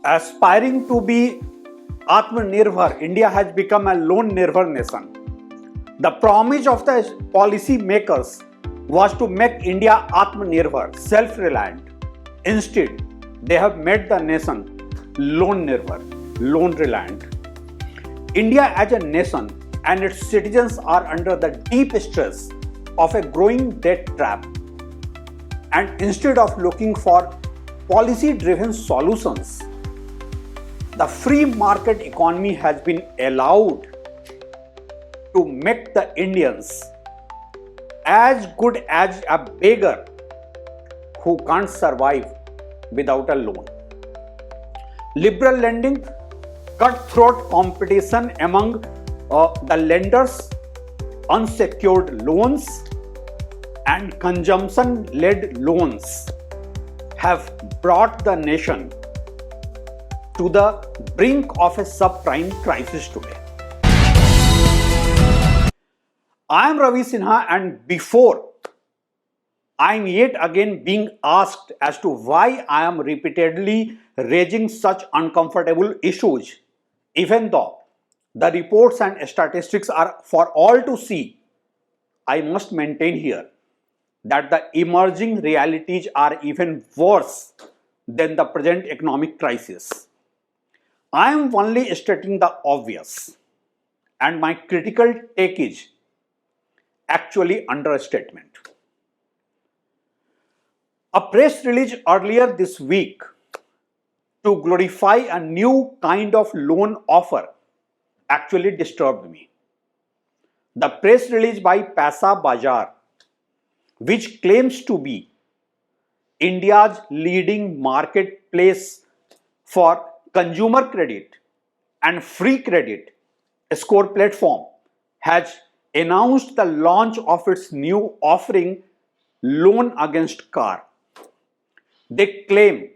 Aspiring to be Atmanirbhar, India has become a lone Nirbhar nation. The promise of the policy makers was to make India Atmanirbhar, self-reliant. Instead, they have made the nation lone Nirbhar, lone reliant. India as a nation and its citizens are under the deep stress of a growing debt trap. And instead of looking for policy-driven solutions, the free market economy has been allowed to make the Indians as good as a beggar who can't survive without a loan. Liberal lending, cutthroat competition among the lenders, unsecured loans, and consumption-led loans have brought the nation to the brink of a subprime crisis today. I am Ravi Sinha, and before I am yet again being asked as to why I am repeatedly raising such uncomfortable issues, even though the reports and statistics are for all to see, I must maintain here that the emerging realities are even worse than the present economic crisis. I am only stating the obvious, and my critical take is actually understatement. A press release earlier this week to glorify a new kind of loan offer actually disturbed me. The press release by Paisabazaar, which claims to be India's leading marketplace for consumer credit and free credit score platform, has announced the launch of its new offering, Loan Against Car. They claim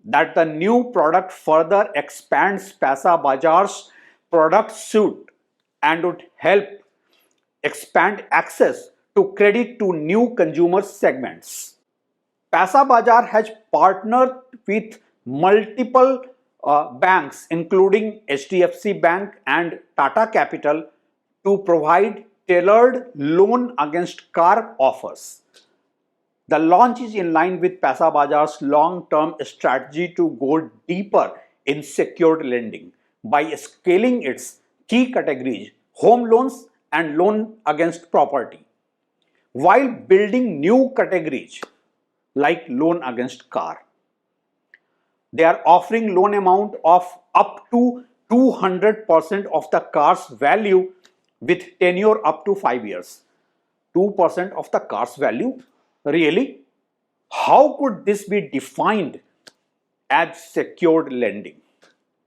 that the new product further expands Paisabazaar's product suite and would help expand access to credit to new consumer segments. Paisabazaar has partnered with multiple banks including HDFC Bank and Tata Capital to provide tailored loan against car offers. The launch is in line with Paisabazaar's long-term strategy to go deeper in secured lending by scaling its key categories, home loans and loan against property, while building new categories like loan against car. They are offering loan amount of up to 200% of the car's value with tenure up to 5 years. 2% of the car's value? Really? How could this be defined as secured lending?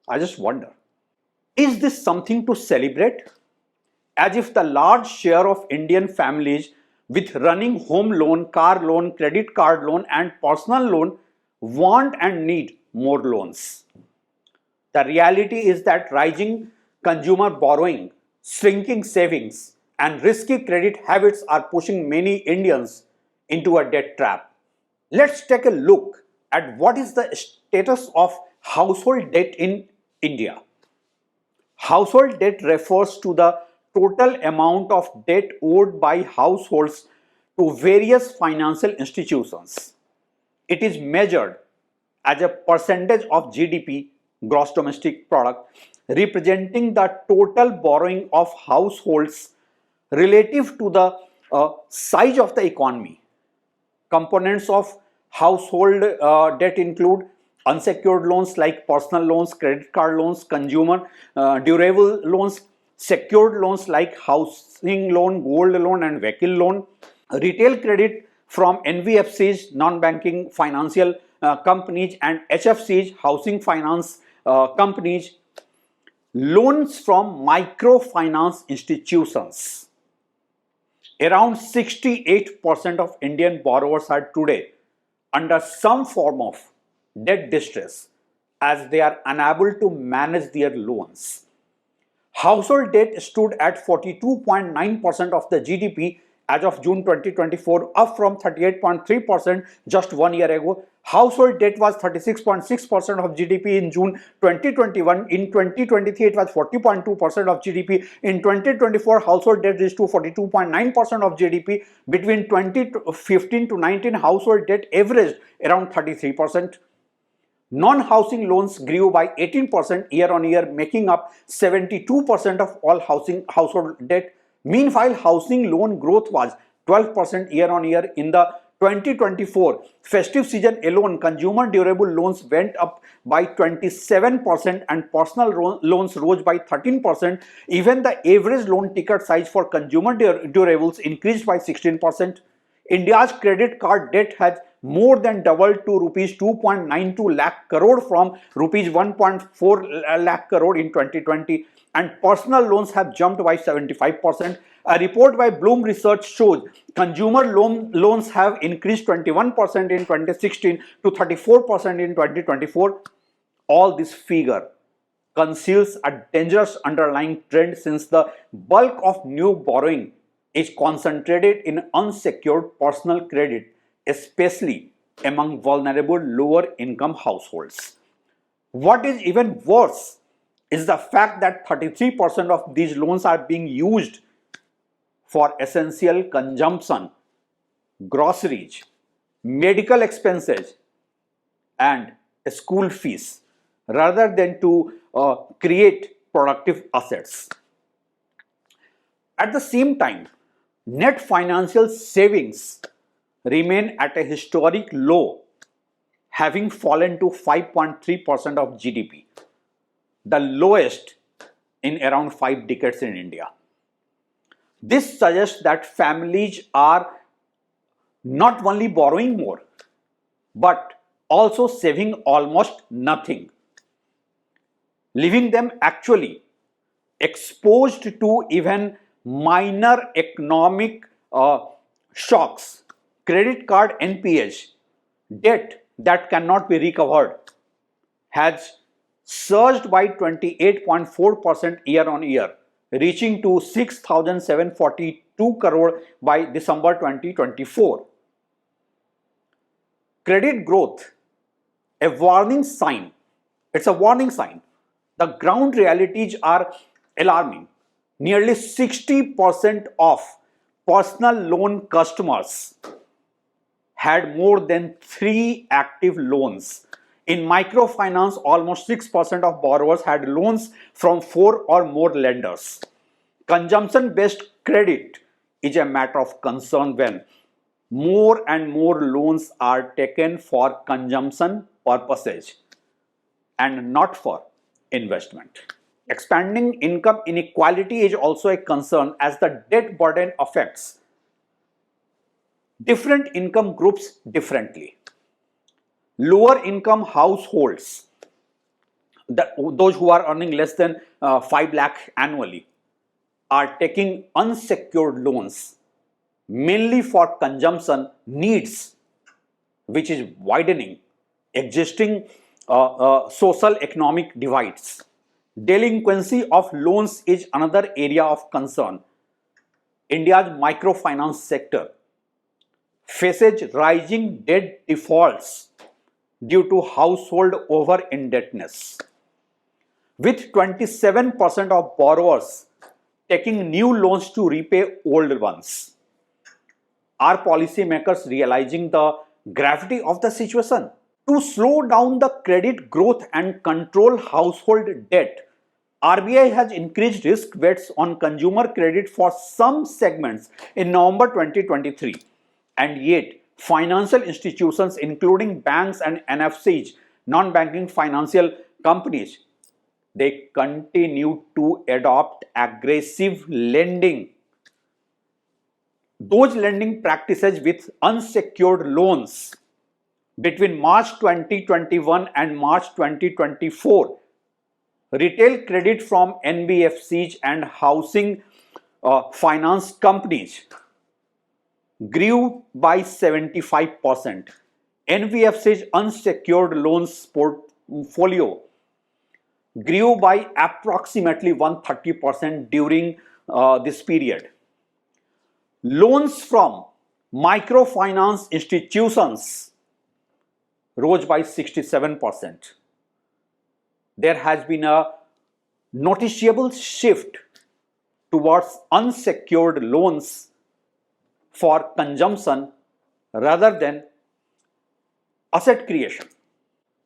I just wonder. Is this something to celebrate? As if the large share of Indian families with running home loan, car loan, credit card loan and personal loan want and need more loans. The reality is that rising consumer borrowing, shrinking savings and risky credit habits are pushing many Indians into a debt trap. Let's take a look at what is the status of household debt in India. Household debt refers to the total amount of debt owed by households to various financial institutions. It is measured as a percentage of GDP, gross domestic product, representing the total borrowing of households relative to the size of the economy. Components of household debt include unsecured loans like personal loans, credit card loans, consumer durable loans, secured loans like housing loan, gold loan and vehicle loan, retail credit from NBFCs, non-banking financial companies and HFCs, housing finance companies, loans from microfinance institutions. Around 68% of Indian borrowers are today under some form of debt distress as they are unable to manage their loans. Household debt stood at 42.9% of the GDP as of June 2024, up from 38.3% just 1 year ago. Household debt was 36.6% of GDP in June 2021. In 2023, it was 40.2% of GDP. In 2024, household debt reached to 42.9% of GDP. Between 2015 to 19, household debt averaged around 33%. Non-housing loans grew by 18% year-on-year, making up 72% of all household debt. Meanwhile, housing loan growth was 12% year-on-year. In the 2024 festive season alone, consumer durable loans went up by 27% and personal loans rose by 13%. Even the average loan ticket size for consumer durables increased by 16%. India's credit card debt has more than doubled to rupees 2.92 lakh crore from rupees 1.4 lakh crore in 2020, and personal loans have jumped by 75%. A report by Bloom Research shows consumer loans have increased 21% in 2016 to 34% in 2024. All this figure conceals a dangerous underlying trend, since the bulk of new borrowing is concentrated in unsecured personal credit, especially among vulnerable lower income households. What is even worse is the fact that 33% of these loans are being used for essential consumption, groceries, medical expenses, and school fees, rather than to create productive assets. At the same time, net financial savings remain at a historic low, having fallen to 5.3% of GDP, the lowest in around 5 decades in India. This suggests that families are not only borrowing more, but also saving almost nothing, leaving them actually exposed to even minor economic shocks. Credit card NPAs, debt that cannot be recovered, has surged by 28.4% year-on-year, reaching to 6,742 crore by December 2024. Credit growth, a warning sign. It's a warning sign. The ground realities are alarming. Nearly 60% of personal loan customers had more than 3 active loans. In microfinance, almost 6% of borrowers had loans from 4 or more lenders. Consumption-based credit is a matter of concern when more and more loans are taken for consumption purposes and not for investment. Expanding income inequality is also a concern, as the debt burden affects different income groups differently. Lower income households, those who are earning less than 5 lakh annually, are taking unsecured loans mainly for consumption needs, which is widening existing social economic divides. Delinquency of loans is another area of concern. India's microfinance sector faces rising debt defaults due to household over-indebtedness, with 27% of borrowers taking new loans to repay old ones. Are policymakers realizing the gravity of the situation? To slow down the credit growth and control household debt, RBI has increased risk weights on consumer credit for some segments in November 2023, and yet financial institutions including banks and NFCs, non-banking financial companies, they continue to adopt aggressive lending. Those lending practices with unsecured loans between March 2021 and March 2024, retail credit from NBFCs and housing finance companies grew by 75%. NBFC's unsecured loans portfolio grew by approximately 130% during this period. Loans from microfinance institutions rose by 67%. There has been a noticeable shift towards unsecured loans for consumption rather than asset creation,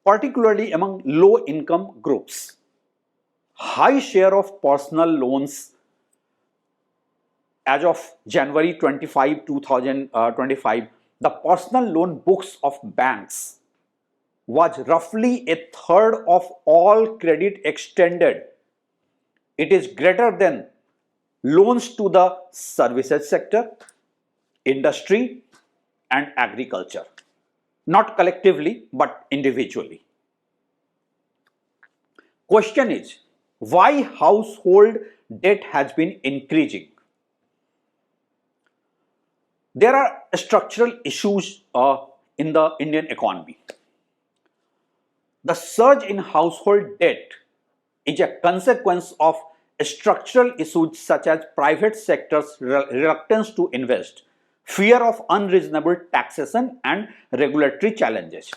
particularly among low income groups. High share of personal loans as of January 25, 2025, the personal loan books of banks was roughly a third of all credit extended. It is greater than loans to the services sector, industry, and agriculture. Not collectively, but individually. Question is, why household debt has been increasing? There are structural issues in the Indian economy. The surge in household debt is a consequence of structural issues such as private sector's reluctance to invest, fear of unreasonable taxation and regulatory challenges,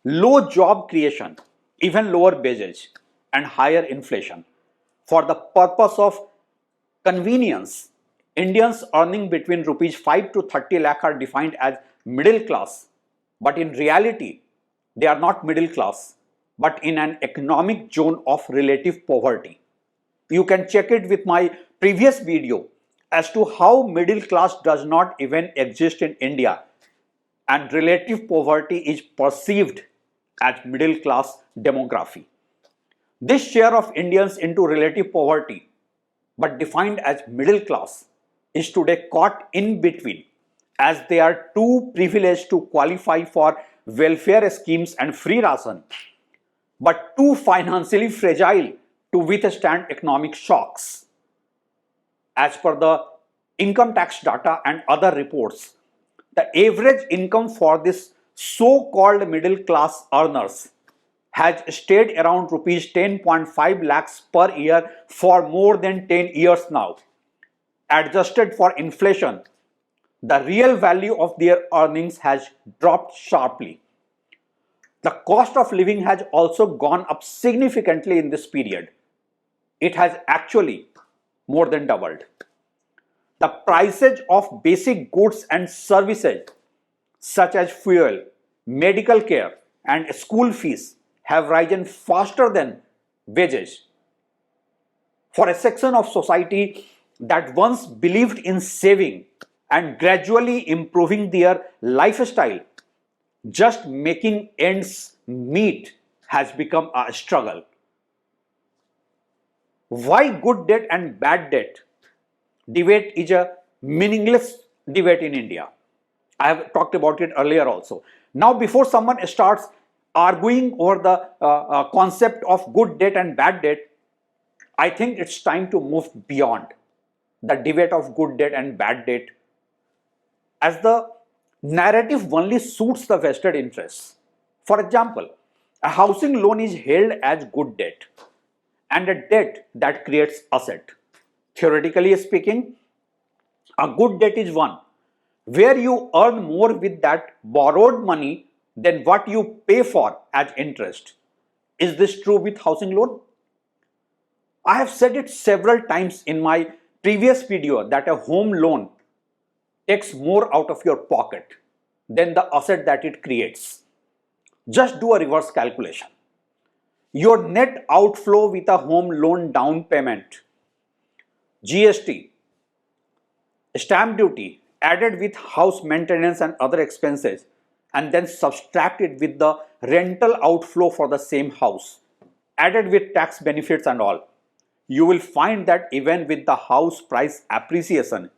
low job creation, even lower wages, and higher inflation. For the purpose of convenience, Indians earning between rupees 5 to 30 lakh are defined as middle class, but in reality, they are not middle class, but in an economic zone of relative poverty. You can check it with my previous video as to how middle class does not even exist in India and relative poverty is perceived as middle class demography. This share of Indians into relative poverty, but defined as middle class, is today caught in between as they are too privileged to qualify for welfare schemes and free ration, but too financially fragile to withstand economic shocks. As per the income tax data and other reports, the average income for this so-called middle class earners has stayed around rupees 10.5 lakhs per year for more than 10 years now. Adjusted for inflation, the real value of their earnings has dropped sharply. The cost of living has also gone up significantly in this period. It has actually more than doubled. The prices of basic goods and services such as fuel, medical care, and school fees have risen faster than wages. For a section of society that once believed in saving and gradually improving their lifestyle, just making ends meet has become a struggle. Why good debt and bad debt debate is a meaningless debate in India? I have talked about it earlier also. Now, before someone starts arguing over the concept of good debt and bad debt, I think it's time to move beyond the debate of good debt and bad debt, as the narrative only suits the vested interests. For example, a housing loan is held as good debt and a debt that creates asset. Theoretically speaking, a good debt is one where you earn more with that borrowed money than what you pay for as interest. Is this true with housing loan? I have said it several times in my previous video that a home loan takes more out of your pocket than the asset that it creates. Just do a reverse calculation. Your net outflow with a home loan down payment, GST, stamp duty, added with house maintenance and other expenses, and then subtracted with the rental outflow for the same house, added with tax benefits and all, you will find that even with the house price appreciation,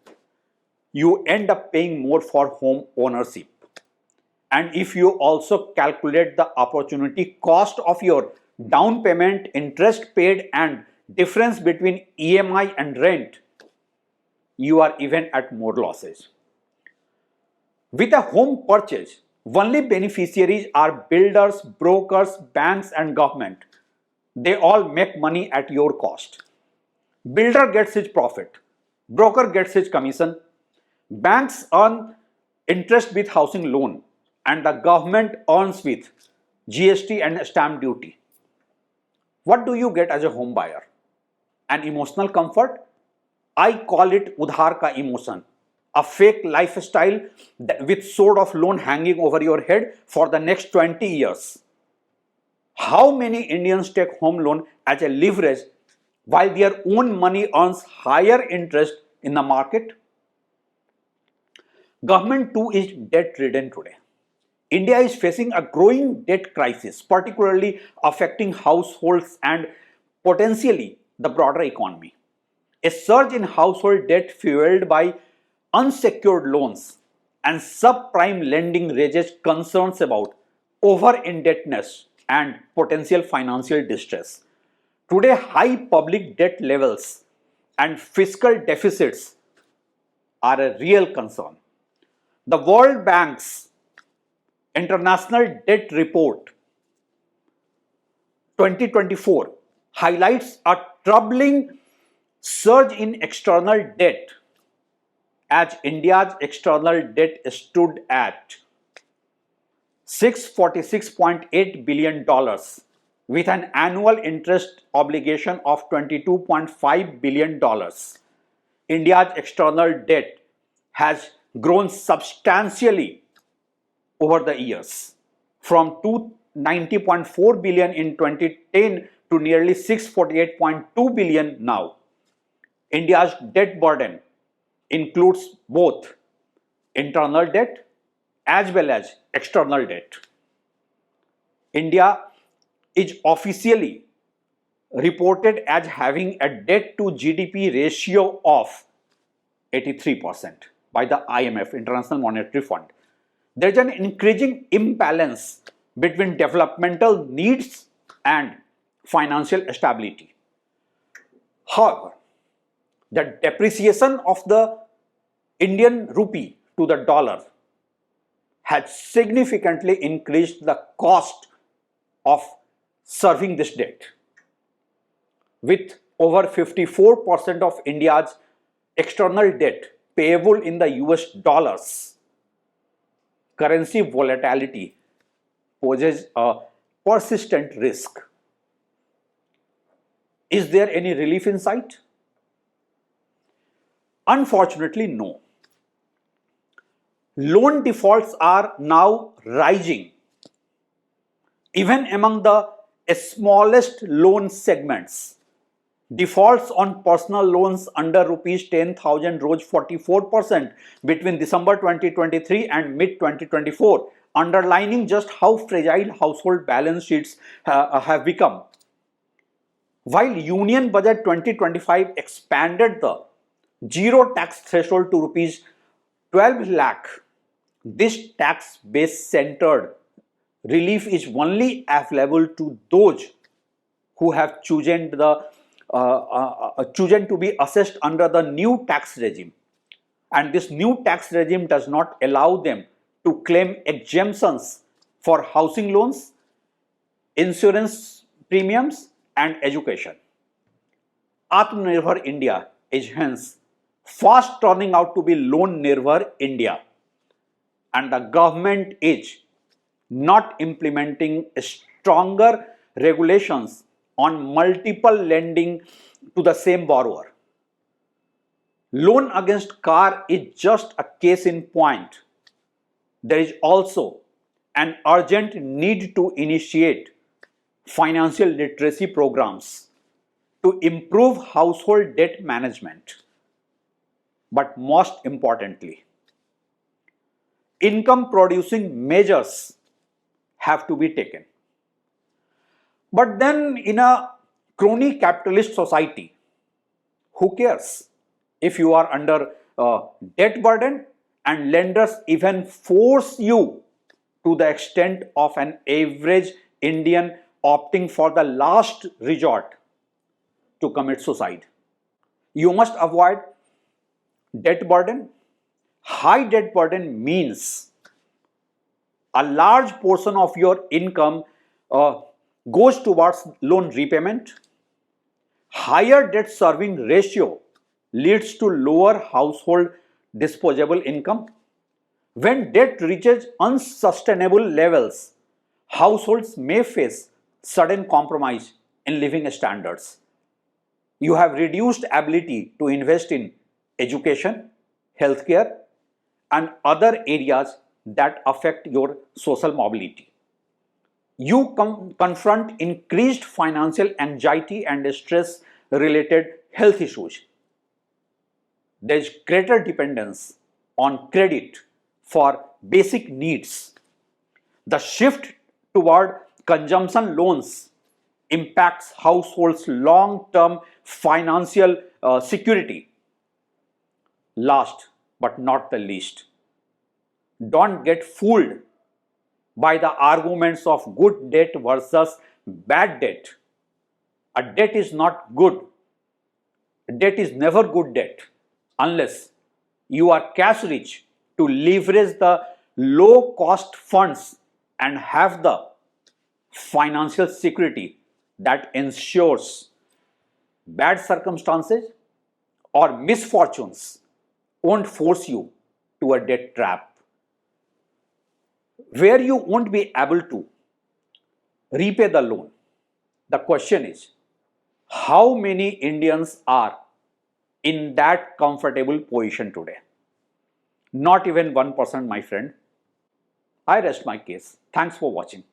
you end up paying more for home ownership. And if you also calculate the opportunity cost of your down payment, interest paid, and difference between EMI and rent, you are even at more losses. With a home purchase, only beneficiaries are builders, brokers, banks, and government. They all make money at your cost. Builder gets his profit, broker gets his commission, Banks earn interest with housing loan and the government earns with GST and stamp duty. What do you get as a home buyer? An emotional comfort? I call it udhar ka emotion, a fake lifestyle with sort of loan hanging over your head for the next 20 years. How many Indians take home loan as a leverage while their own money earns higher interest in the market? Government too is debt ridden today. India is facing a growing debt crisis, particularly affecting households and potentially the broader economy. A surge in household debt fueled by unsecured loans and subprime lending raises concerns about over-indebtedness and potential financial distress. Today, high public debt levels and fiscal deficits are a real concern. The World Bank's International Debt Report 2024 highlights a troubling surge in external debt as India's external debt stood at $646.8 billion with an annual interest obligation of $22.5 billion. India's external debt has grown substantially over the years from 290.4 billion in 2010 to nearly 648.2 billion now. India's debt burden includes both internal debt as well as external debt. India is officially reported as having a debt to GDP ratio of 83% by the IMF, International Monetary Fund. There is an increasing imbalance between developmental needs and financial stability. However, the depreciation of the Indian rupee to the dollar has significantly increased the cost of serving this debt. With over 54% of India's external debt payable in the US dollars, currency volatility poses a persistent risk. Is there any relief in sight? Unfortunately, no. Loan defaults are now rising, even among the smallest loan segments. Defaults on personal loans under rupees 10,000 rose 44% between December 2023 and mid 2024, underlining just how fragile household balance sheets have become. While Union Budget 2025 expanded the zero tax threshold to rupees 12 lakh, this tax base centered relief is only available to those who have chosen to be assessed under the new tax regime, and this new tax regime does not allow them to claim exemptions for housing loans, insurance premiums and education. Atmanirbhar India is hence fast turning out to be Loan Nirbhar India, and the government is not implementing stronger regulations on multiple lending to the same borrower. Loan against car is just a case in point. There is also an urgent need to initiate financial literacy programs to improve household debt management. But most importantly, income producing measures have to be taken. But then in a crony capitalist society, who cares if you are under debt burden and lenders even force you to the extent of an average Indian opting for the last resort to commit suicide. You must avoid debt burden. High debt burden means a large portion of your income goes towards loan repayment. Higher debt serving ratio leads to lower household disposable income. When debt reaches unsustainable levels, households may face sudden compromise in living standards. You have reduced ability to invest in education, healthcare, and other areas that affect your social mobility. You confront increased financial anxiety and stress related health issues. There is greater dependence on credit for basic needs. The shift toward consumption loans impacts households' long-term financial security. Last but not the least, don't get fooled by the arguments of good debt versus bad debt. A debt is not good. Debt is never good debt unless you are cash rich to leverage the low cost funds and have the financial security that ensures bad circumstances or misfortunes won't force you to a debt trap where you won't be able to repay the loan. The question is, how many Indians are in that comfortable position today? Not even 1%, my friend. I rest my case. Thanks for watching.